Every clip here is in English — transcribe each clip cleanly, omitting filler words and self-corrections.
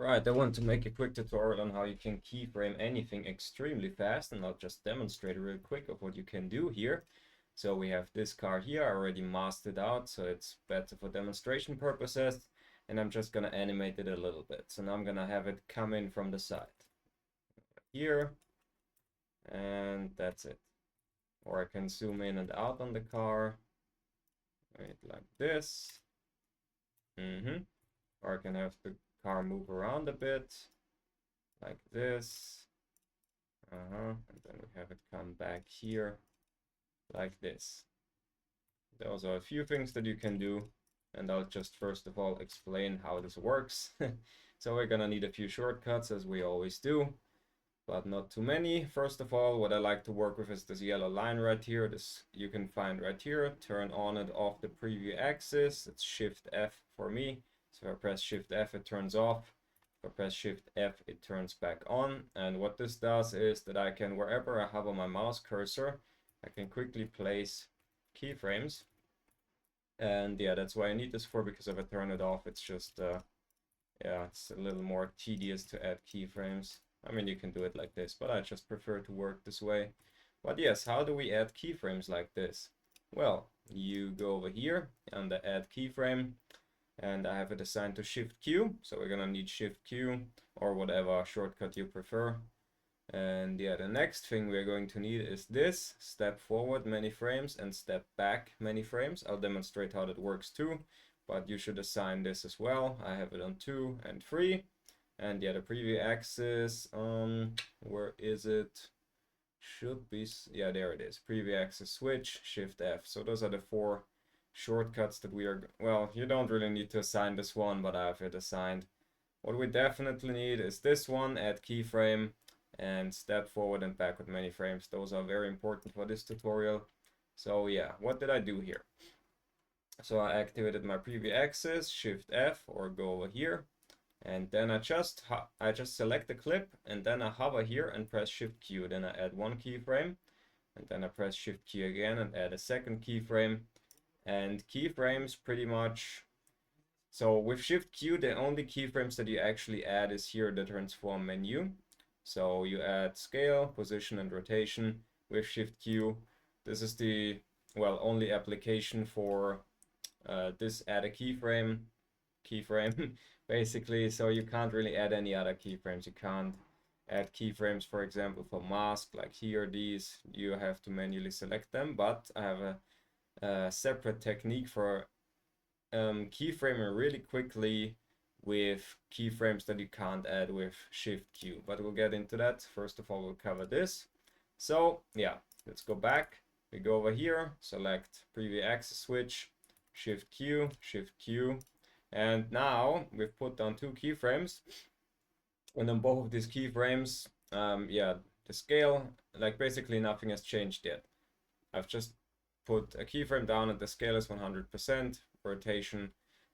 Right, I want to make a quick tutorial on how you can keyframe anything extremely fast, and I'll just demonstrate real quick of what you can do here. So we have this car here, I already masked it out, so it's better for demonstration purposes, and I'm just gonna animate it a little bit. So now I'm gonna have it come in from the side. Here, and that's it. Or I can zoom in and out on the car, right, like this. Or I can have the car move around a bit, like this. And then we have it come back here, like this. Those are a few things that you can do, and I'll just first of all explain how this works. So we're gonna need a few shortcuts, as we always do, but not too many. First of all, what I like to work with is this yellow line right here. This you can find right here. Turn on and off the preview axis. It's Shift F for me. So if I press Shift F, it turns off. If I press Shift F, it turns back on. And what this does is that I can, wherever I have on my mouse cursor, I can quickly place keyframes. And yeah, that's why I need this for, because if I turn it off, it's just, yeah, it's a little more tedious to add keyframes. I mean, you can do it like this, but I just prefer to work this way. But yes, how do we add keyframes like this? Well, you go over here on the add keyframe, and I have it assigned to Shift Q. So we're gonna need Shift Q or whatever shortcut you prefer. And yeah, the next thing we're going to need is this: step forward many frames and step back many frames. I'll demonstrate how that works too, but you should assign this as well. I have it on 2 and 3. And yeah, the preview axis, where is it? Should be, yeah, there it is. Preview axis switch, Shift F. So those are the 4 shortcuts that we are, well, you don't really need to assign this one, but I have it assigned. What we definitely need is this one, add keyframe, and step forward and backward many frames. Those are very important for this tutorial. So yeah, what did I do here? So I activated my preview axis, Shift F, or go over here. And then I just select the clip, and then I hover here and press Shift Q. Then I add 1 keyframe, and then I press Shift Q again and add a second keyframe. And keyframes pretty much, so with Shift Q, the only keyframes that you actually add is here, the transform menu. So you add scale, position, and rotation with Shift Q. This is the, well, only application for this add a keyframe basically. So you can't really add any other keyframes. You can't add keyframes, for example, for mask, like here, these, you have to manually select them. But I have a separate technique for keyframing really quickly with keyframes that you can't add with Shift Q, but we'll get into that. First of all, we'll cover this. So yeah, let's go back. We go over here, select preview axis switch, Shift Q, and now we've put down 2 keyframes, and on both of these keyframes, yeah, the scale, like basically nothing has changed yet. I've just put a keyframe down and the scale is 100%, rotation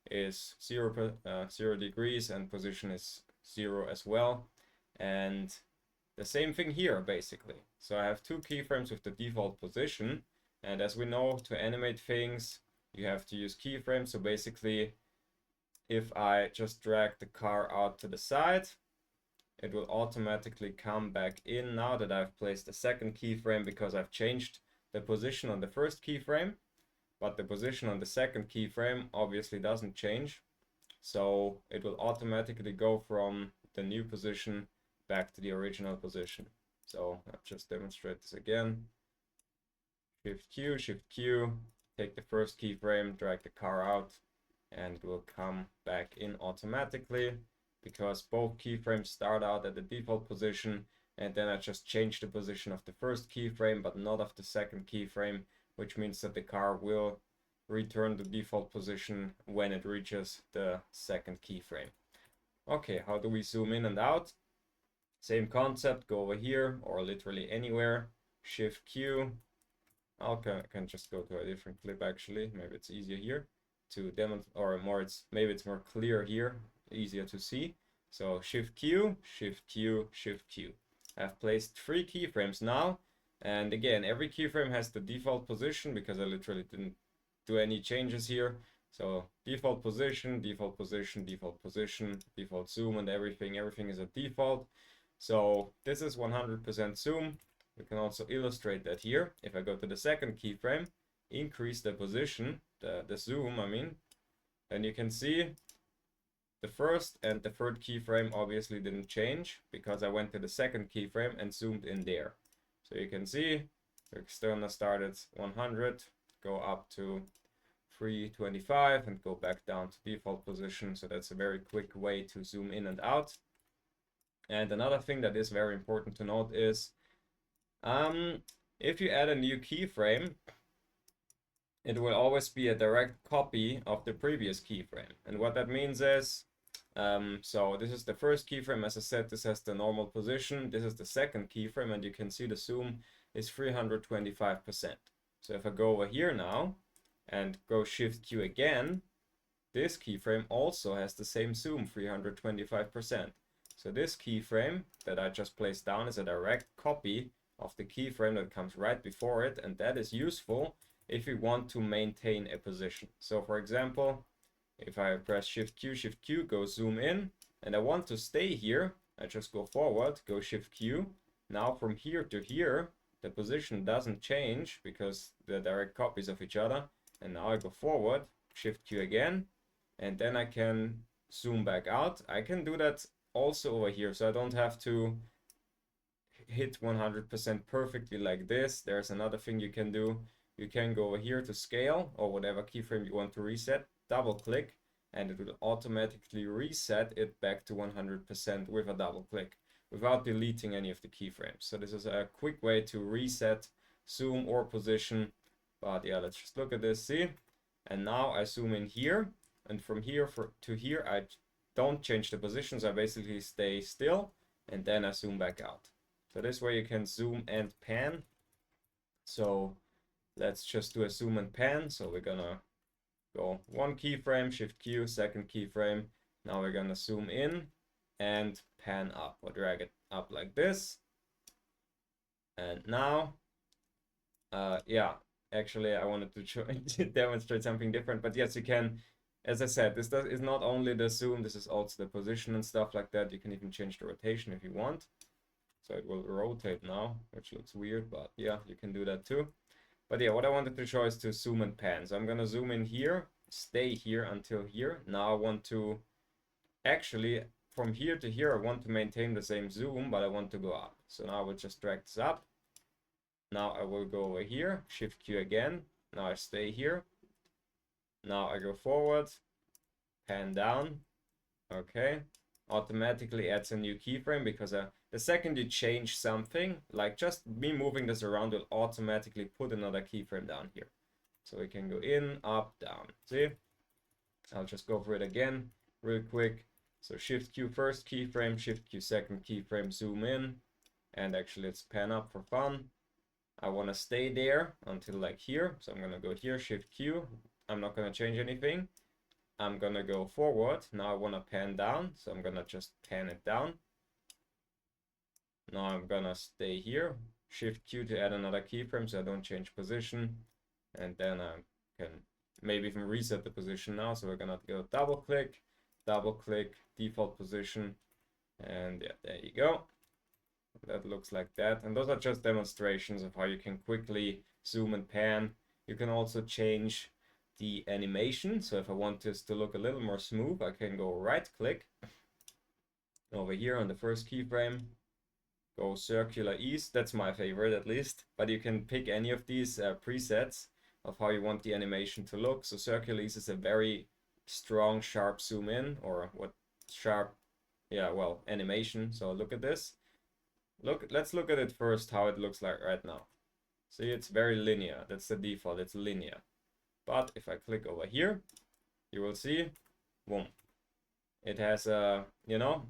is 0 degrees, and position is 0 as well. And the same thing here, basically. So I have 2 keyframes with the default position, and as we know, to animate things, you have to use keyframes. So basically, if I just drag the car out to the side, it will automatically come back in now that I've placed the second keyframe, because I've changed the position on the first keyframe, but the position on the second keyframe obviously doesn't change. So it will automatically go from the new position back to the original position. So I'll just demonstrate this again. Shift Q, take the first keyframe, drag the car out, and it will come back in automatically, because both keyframes start out at the default position, and then I just change the position of the first keyframe but not of the second keyframe, which means that the car will return the default position when it reaches the second keyframe. Okay, how do we zoom in and out? Same concept, go over here or literally anywhere, Shift Q. I can just go to a different clip actually, maybe it's easier here to demonstrate, or more, maybe it's more clear here, easier to see. So Shift Q, I've placed 3 keyframes now, and again, every keyframe has the default position because I literally didn't do any changes here. So default position, default position, default position, default zoom, and everything is a default. So this is 100% zoom. We can also illustrate that here. If I go to the second keyframe, increase the position, the zoom, I mean, then you can see the first and the third keyframe obviously didn't change because I went to the second keyframe and zoomed in there. So you can see the external started 100, go up to 325 and go back down to default position. So that's a very quick way to zoom in and out. And another thing that is very important to note is if you add a new keyframe, it will always be a direct copy of the previous keyframe. And what that means is, so this is the first keyframe. As I said, this has the normal position. This is the second keyframe, and you can see the zoom is 325%. So if I go over here now and go Shift Q again, this keyframe also has the same zoom, 325%. So this keyframe that I just placed down is a direct copy of the keyframe that comes right before it, and that is useful if you want to maintain a position. So for example, if I press Shift Q, go zoom in, and I want to stay here, I just go forward, go Shift Q. Now from here to here, the position doesn't change because they're direct copies of each other. And now I go forward, Shift Q again, and then I can zoom back out. I can do that also over here, so I don't have to hit 100% perfectly like this. There's another thing you can do. You can go over here to scale or whatever keyframe you want to reset, double click, and it will automatically reset it back to 100% with a double click without deleting any of the keyframes. So this is a quick way to reset zoom or position. But yeah, let's just look at this, see? And now I zoom in here, and from here to here, I don't change the positions. I basically stay still, and then I zoom back out. So this way you can zoom and pan. So let's just do a zoom and pan. So we're gonna go one keyframe, Shift Q, second keyframe. Now we're gonna zoom in and pan up or drag it up like this. And now, yeah, actually I wanted to demonstrate something different, but yes, you can, as I said, this is not only the zoom, this is also the position and stuff like that. You can even change the rotation if you want. So it will rotate now, which looks weird, but yeah, you can do that too. But yeah, what I wanted to show is to zoom and pan. So I'm gonna zoom in here, stay here until here. Now I want to, actually, from here to here, I want to maintain the same zoom, but I want to go up. So now I will just drag this up. Now I will go over here, Shift Q again. Now I stay here. Now I go forward, pan down. Okay. Automatically adds a new keyframe because the second you change something, like just me moving this around will automatically put another keyframe down here. So we can go in, up, down. See? I'll just go for it again real quick. So Shift Q first keyframe, Shift Q second keyframe, zoom in, and actually let's pan up for fun. I want to stay there until like here. So I'm going to go here, Shift Q. I'm not going to change anything. I'm gonna go forward. Now I want to pan down, so I'm gonna just pan it down. Now I'm gonna stay here, Shift Q to add another keyframe so I don't change position, and then I can maybe even reset the position now. So we're gonna go double click, default position, and yeah, there you go. That looks like that. And those are just demonstrations of how you can quickly zoom and pan. You can also change the animation. So if I want this to look a little more smooth, I can go right click over here on the first keyframe, go circular ease. That's my favorite at least, but you can pick any of these presets of how you want the animation to look. So circular ease is a very strong, sharp zoom in, or what sharp, yeah, well, animation. So look at this. Let's look at it first, how it looks like right now. See, it's very linear. That's the default, it's linear. But if I click over here, you will see, boom. It has a, you know,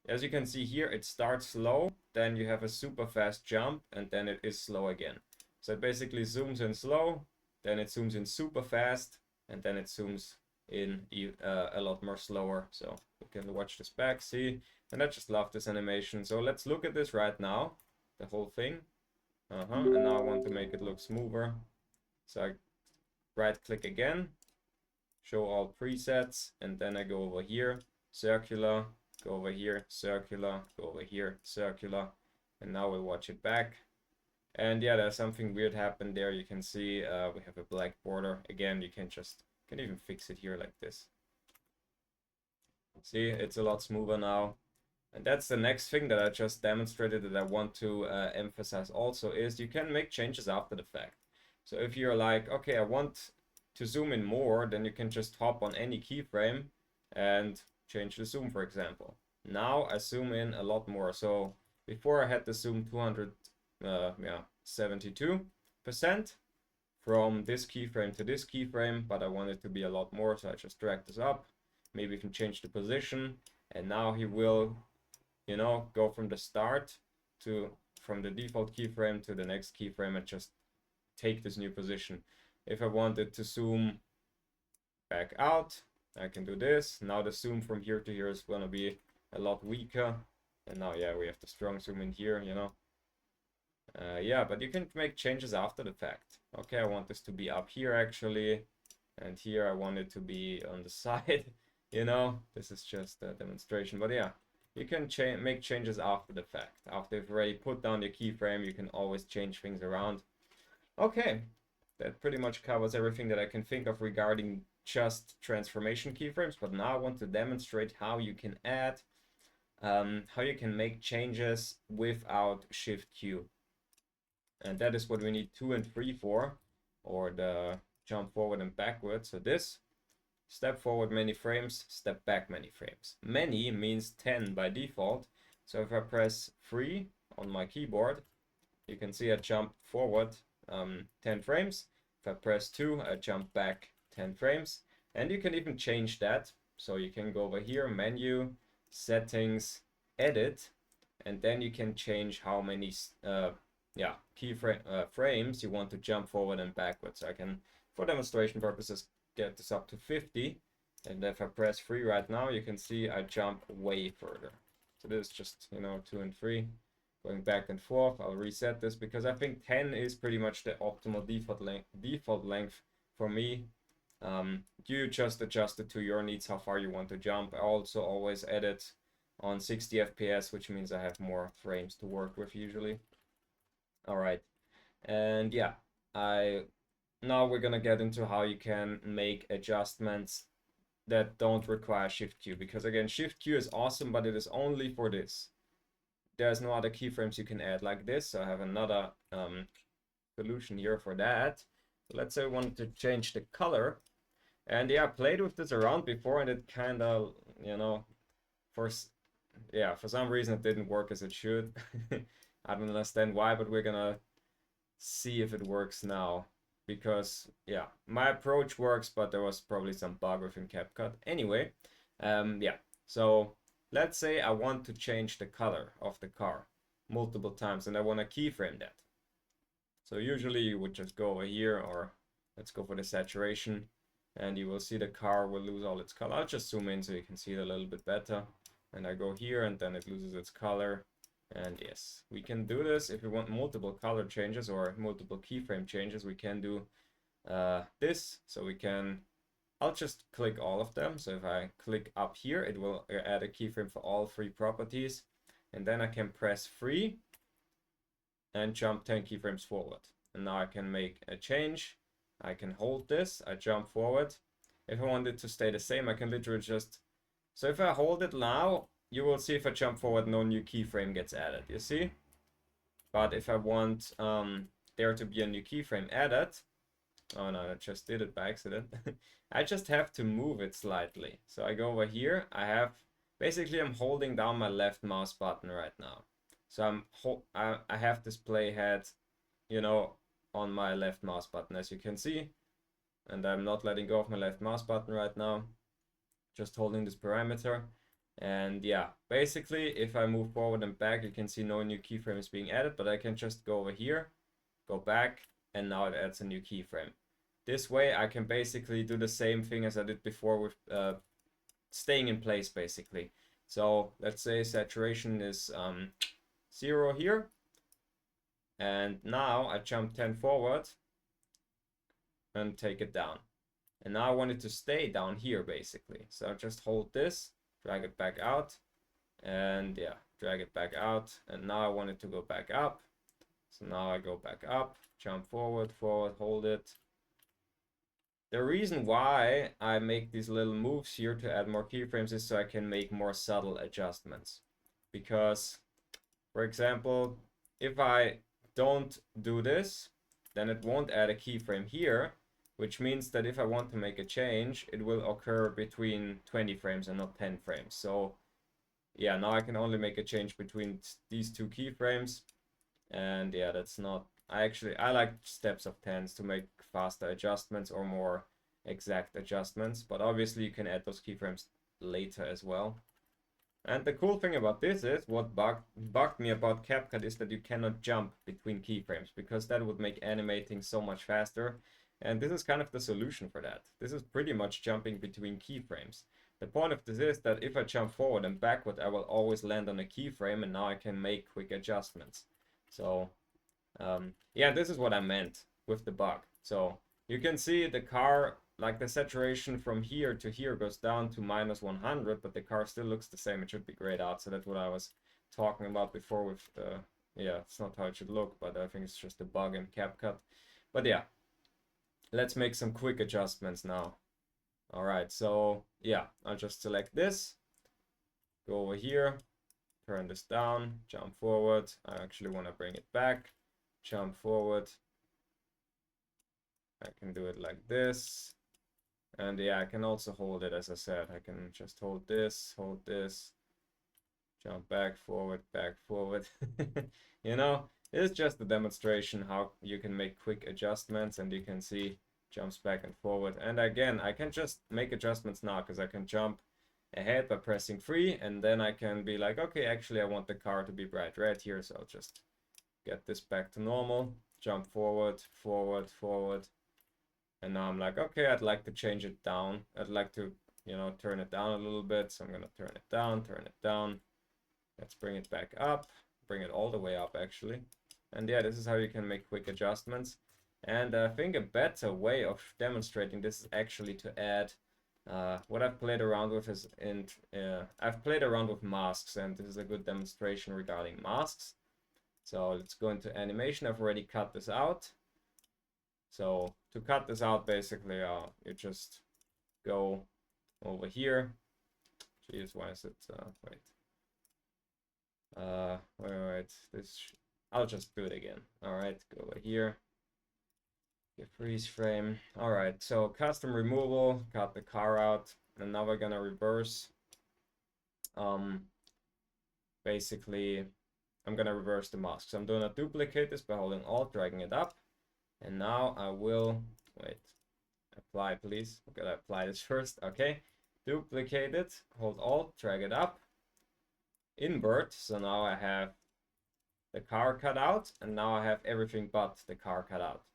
as you can see here, it starts slow, then you have a super fast jump, and then it is slow again. So it basically zooms in slow, then it zooms in super fast, and then it zooms in a lot more slower. So we can watch this back, see, and I just love this animation. So let's look at this right now, the whole thing. And now I want to make it look smoother. So I right click again, show all presets, and then I go over here, circular, go over here, circular, go over here, circular, and now we'll watch it back. And yeah, there's something weird happened there. You can see we have a black border. Again, you can even fix it here like this. See, it's a lot smoother now. And that's the next thing that I just demonstrated that I want to emphasize also, is you can make changes after the fact. So if you're like, okay, I want to zoom in more, then you can just hop on any keyframe and change the zoom, for example. Now I zoom in a lot more. So before I had the zoom 72% from this keyframe to this keyframe, but I want it to be a lot more, so I just drag this up. Maybe you can change the position, and now he will, you know, go from the start from the default keyframe to the next keyframe and just take this new position. If I wanted to zoom back out, I can do this. Now the zoom from here to here is going to be a lot weaker. And now, yeah, we have the strong zoom in here, you know. Yeah, but you can make changes after the fact. Okay, I want this to be up here actually. And here I want it to be on the side, you know. This is just a demonstration, but yeah. You can make changes after the fact. After you've already put down your keyframe, you can always change things around. Okay, that pretty much covers everything that I can think of regarding just transformation keyframes. But now I want to demonstrate how you can add, how you can make changes without Shift Q. And that is what we need 2 and 3 for, or the jump forward and backward. So this. Step forward many frames, step back many frames. Many means 10 by default. So if I press 3 on my keyboard, you can see I jump forward 10 frames. If I press 2, I jump back 10 frames. And you can even change that. So you can go over here, menu, settings, edit, and then you can change how many frames you want to jump forward and backwards. So I can, for demonstration purposes, get this up to 50, and if I press 3 right now, you can see I jump way further. So this is just, you know, 2 and 3 going back and forth. I'll reset this because I think 10 is pretty much the optimal default length for me. You just adjust it to your needs, how far you want to jump. I also always edit on 60 FPS, which means I have more frames to work with usually. All right, and yeah, now we're gonna get into how you can make adjustments that don't require Shift Q, because again, Shift Q is awesome, but it is only for this. There's no other keyframes you can add like this. So I have another solution here for that. So let's say I wanted to change the color, and yeah, I played with this around before, and it kind of, you know, for some reason it didn't work as it should. I don't understand why, but we're gonna see if it works now. Because yeah, my approach works, but there was probably some bug within Capcut. Anyway, yeah, so let's say I want to change the color of the car multiple times, and I want to keyframe that. So usually you would just go over here, or let's go for the saturation, and you will see the car will lose all its color. I'll just zoom in so you can see it a little bit better. And I go here, and then it loses its color. And yes, we can do this. If we want multiple color changes or multiple keyframe changes, we can do this. So we can, I'll just click all of them. So if I click up here, it will add a keyframe for all 3 properties. And then I can press 3 and jump 10 keyframes forward. And now I can make a change. I can hold this, I jump forward. If I want it to stay the same, I can literally just, so if I hold it now, you will see if I jump forward, no new keyframe gets added, you see? But if I want there to be a new keyframe added, oh no, I just did it by accident. I just have to move it slightly. So I go over here, basically I'm holding down my left mouse button right now. So I have this playhead, you know, on my left mouse button, as you can see. And I'm not letting go of my left mouse button right now. Just holding this parameter. And yeah, basically, if I move forward and back, you can see no new keyframe is being added, but I can just go over here, go back, and now it adds a new keyframe. This way, I can basically do the same thing as I did before with staying in place, basically. So let's say saturation is 0 here. And now I jump 10 forward and take it down. And now I want it to stay down here basically. So I just hold this, drag it back out, and yeah, drag it back out. And now I want it to go back up. So now I go back up, jump forward, forward, hold it. The reason why I make these little moves here to add more keyframes is so I can make more subtle adjustments. Because, for example, if I don't do this, then it won't add a keyframe here, which means that if I want to make a change, it will occur between 20 frames and not 10 frames. So yeah, now I can only make a change between these two keyframes. And yeah, that's not, I like steps of 10s to make faster adjustments or more exact adjustments, but obviously you can add those keyframes later as well. And the cool thing about this is, what bugged me about Capcut is that you cannot jump between keyframes, because that would make animating so much faster. And this is kind of the solution for that. This is pretty much jumping between keyframes. The point of this is that if I jump forward and backward, I will always land on a keyframe, and now I can make quick adjustments. So yeah, this is what I meant with the bug. So you can see the car, like the saturation from here to here goes down to -100, but the car still looks the same. It should be grayed out. So that's what I was talking about before with, yeah, it's not how it should look, but I think it's just a bug in CapCut. But yeah, let's make some quick adjustments now. All right, so yeah, I'll just select this, go over here, turn this down, jump forward. I actually want to bring it back, jump forward. I can do it like this. And yeah, I can also hold it, as I said. I can just hold this, jump back, forward, back, forward. You know, it's just a demonstration how you can make quick adjustments, and you can see jumps back and forward. And again, I can just make adjustments now because I can jump ahead by pressing 3, and then I can be like, okay, actually I want the car to be bright red here, so I'll just get this back to normal, jump forward, forward, forward. And now I'm like, okay, I'd like to change it down. I'd like to, you know, turn it down a little bit. So I'm going to turn it down, turn it down. Let's bring it back up, bring it all the way up actually. And yeah, this is how you can make quick adjustments. And I think a better way of demonstrating this is actually to add, what I've played around with is, I've played around with masks, and this is a good demonstration regarding masks. So let's go into animation. I've already cut this out. So to cut this out, basically, you just go over here. Jeez, why is it, wait, I'll just do it again. All right, go over here, get freeze frame. All right, so custom removal, cut the car out, and now we're gonna reverse. Basically, I'm gonna reverse the mask. So I'm gonna duplicate this by holding Alt, dragging it up. And now I will, wait, apply please. I'm gonna apply this first, okay. Duplicate it, hold Alt, drag it up, invert, so now I have the car cut out, and now I have everything but the car cut out.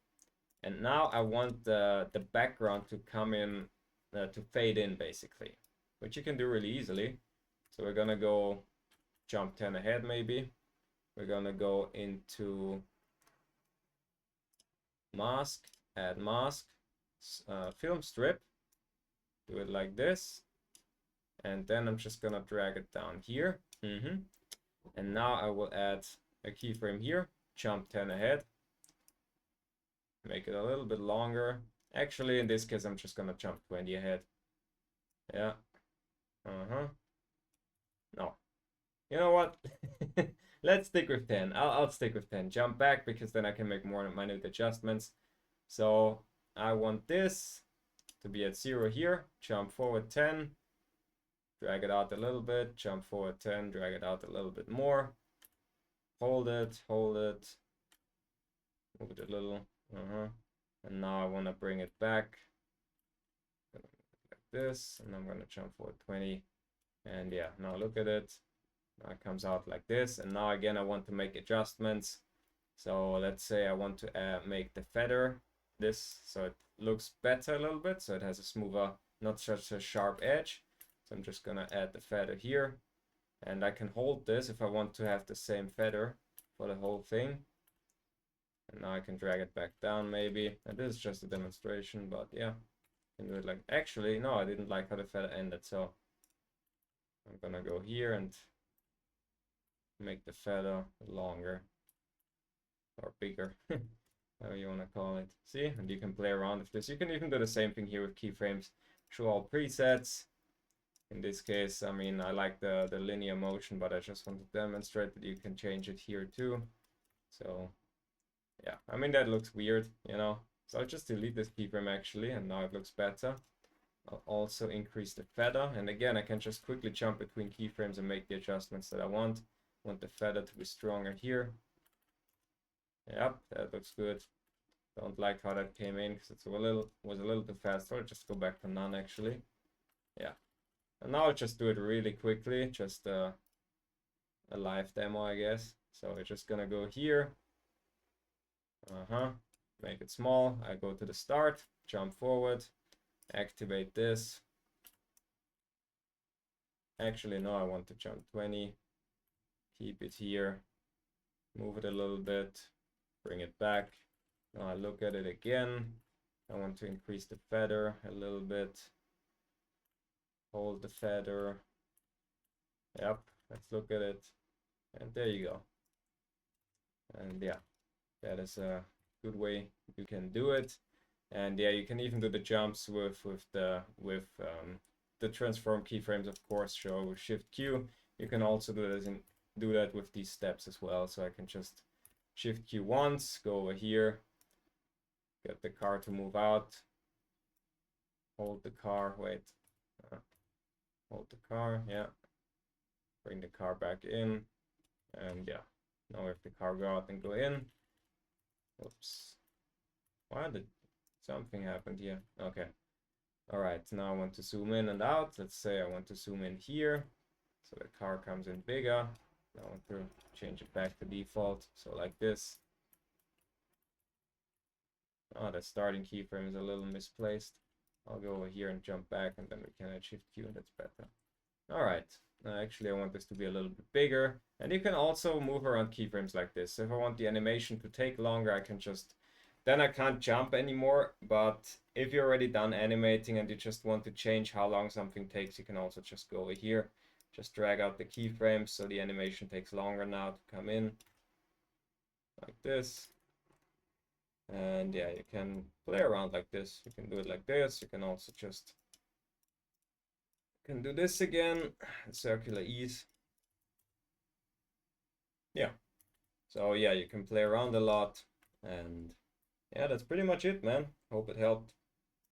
And now I want the background to come in, to fade in basically, which you can do really easily. So we're gonna go jump 10 ahead maybe. We're gonna go into mask, add mask, film strip, do it like this, and then I'm just gonna drag it down here. And now I will add a keyframe here, jump 10 ahead, make it a little bit longer. Actually, in this case, I'm just gonna jump 20 ahead. Yeah. No. You know what? Let's stick with 10. I'll stick with 10. Jump back, because then I can make more minute adjustments. So I want this to be at 0 here. Jump forward 10. Drag it out a little bit. Jump forward 10. Drag it out a little bit more. Hold it. Hold it. Move it a little. And now I want to bring it back. Like this. And I'm going to jump forward 20. And yeah, now look at it. Now it comes out like this. And now again, I want to make adjustments. So let's say I want to make the feather this, so it looks better a little bit, so it has a smoother, not such a sharp edge. So I'm just gonna add the feather here, and I can hold this if I want to have the same feather for the whole thing. And now I can drag it back down maybe. And this is just a demonstration, but yeah. Can do it like, actually, no, I didn't like how the feather ended, so I'm gonna go here and make the feather longer or bigger, however you want to call it. See, and you can play around with this. You can even do the same thing here with keyframes. Show all presets. In this case, I mean, I like the linear motion, but I just want to demonstrate that you can change it here too. So yeah, I mean, that looks weird, you know. So I'll just delete this keyframe actually, and now it looks better. I'll also increase the feather, and again, I can just quickly jump between keyframes and make the adjustments that I want. I want the feather to be stronger here. Yep, that looks good. Don't like how that came in because it was a little too fast. I'll just go back to none actually. Yeah. And now I'll just do it really quickly, just a live demo, I guess. So we're just gonna go here. Make it small. I go to the start, jump forward, activate this. Actually, no, I want to jump 20. Keep it here. Move it a little bit. Bring it back. Now I look at it again. I want to increase the feather a little bit. Hold the feather. Yep, let's look at it. And there you go. And yeah, that is a good way you can do it. And yeah, you can even do the jumps with the transform keyframes, of course. Show with Shift Q. You can also do that with these steps as well. So I can just Shift Q once, go over here, get the car to move out, hold the car, wait, hold the car, yeah, bring the car back in, and yeah, now if the car go out and go in, oops, why did something happened here? Okay, all right, now I want to zoom in and out. Let's say I want to zoom in here, so the car comes in bigger. I want to change it back to default, so like this. Oh, the starting keyframe is a little misplaced. I'll go over here and jump back, and then we can add Shift Q, and that's better. All right. Actually, I want this to be a little bit bigger. And you can also move around keyframes like this. So if I want the animation to take longer, I can just... Then I can't jump anymore. But if you're already done animating and you just want to change how long something takes, you can also just go over here. Just drag out the keyframes so the animation takes longer now to come in. Like this. And yeah, you can play around like this. You can do it like this. You can also just do this again, circular ease. Yeah. So yeah, you can play around a lot. And yeah, that's pretty much it, man. Hope it helped.